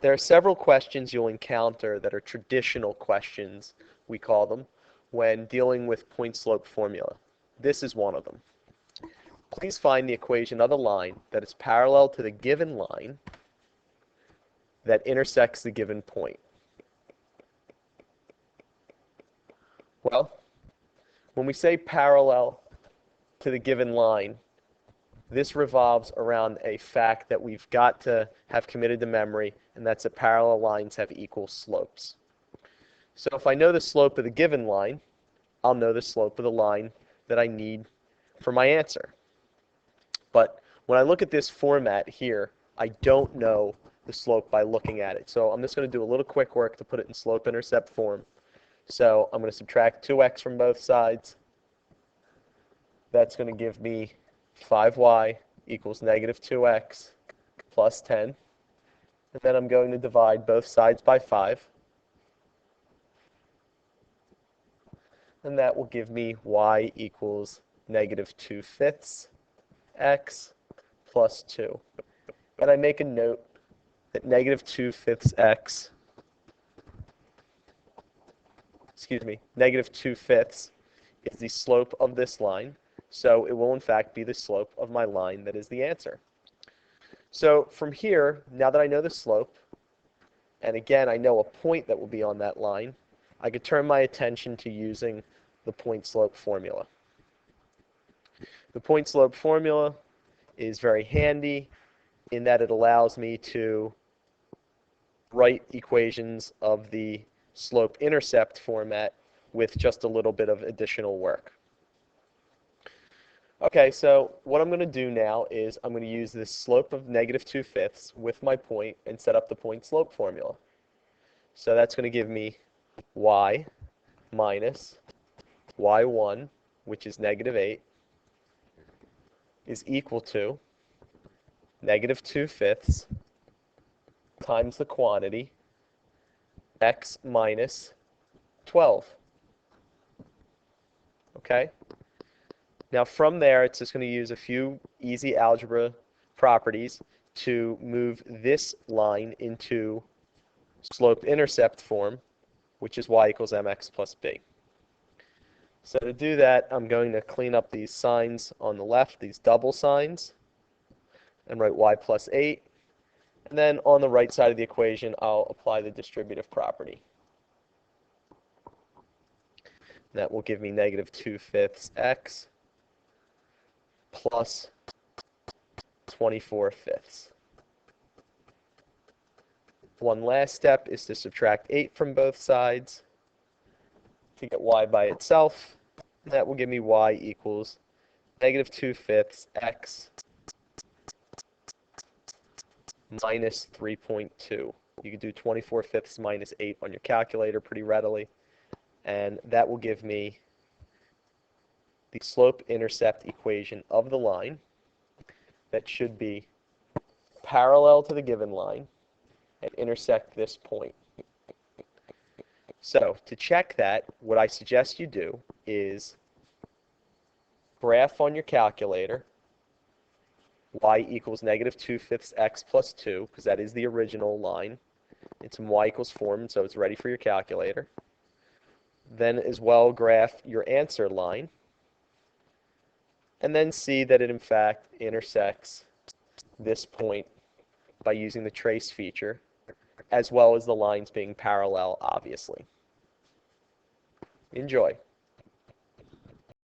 There are several questions you'll encounter that are traditional questions, we call them, when dealing with point-slope formula. This is one of them. Please find the equation of a line that is parallel to the given line that intersects the given point. Well, when we say parallel to the given line, this revolves around a fact that we've got to have committed to memory, and that's that parallel lines have equal slopes. So if I know the slope of the given line, I'll know the slope of the line that I need for my answer. But when I look at this format here, I don't know the slope by looking at it. So I'm just going to do a little quick work to put it in slope-intercept form. So I'm going to subtract 2x from both sides. That's going to give me 5y equals negative 2x plus 10. And then I'm going to divide both sides by 5. And that will give me y equals negative 2/5 x plus 2. And I make a note that negative 2/5 x, negative 2/5 is the slope of this line. So it will in fact be the slope of my line that is the answer. So from here, now that I know the slope, and again I know a point that will be on that line, I could turn my attention to using the point-slope formula. The point-slope formula is very handy in that it allows me to write equations of the slope-intercept format with just a little bit of additional work. Okay, so what I'm going to do now is I'm going to use this slope of negative 2/5 with my point and set up the point-slope formula. So that's going to give me y minus y1, which is negative 8, is equal to negative 2/5 times the quantity x minus 12. Okay? Now from there, it's just going to use a few easy algebra properties to move this line into slope-intercept form, which is y equals mx plus b. So to do that, I'm going to clean up these signs on the left, these double signs, and write y plus 8. And then on the right side of the equation, I'll apply the distributive property. That will give me negative 2/5 x plus 24/5. One last step is to subtract 8 from both sides to get y by itself. That will give me y equals negative 2/5 x minus 3.2. You can do 24/5 minus 8 on your calculator pretty readily. And that will give me the slope-intercept equation of the line that should be parallel to the given line and intersect this point. So to check that, what I suggest you do is graph on your calculator y equals negative 2/5 x plus 2, because that is the original line. It's in y equals form, so it's ready for your calculator. Then as well graph your answer line, and then see that it in fact intersects this point by using the trace feature, as well as the lines being parallel, obviously. Enjoy.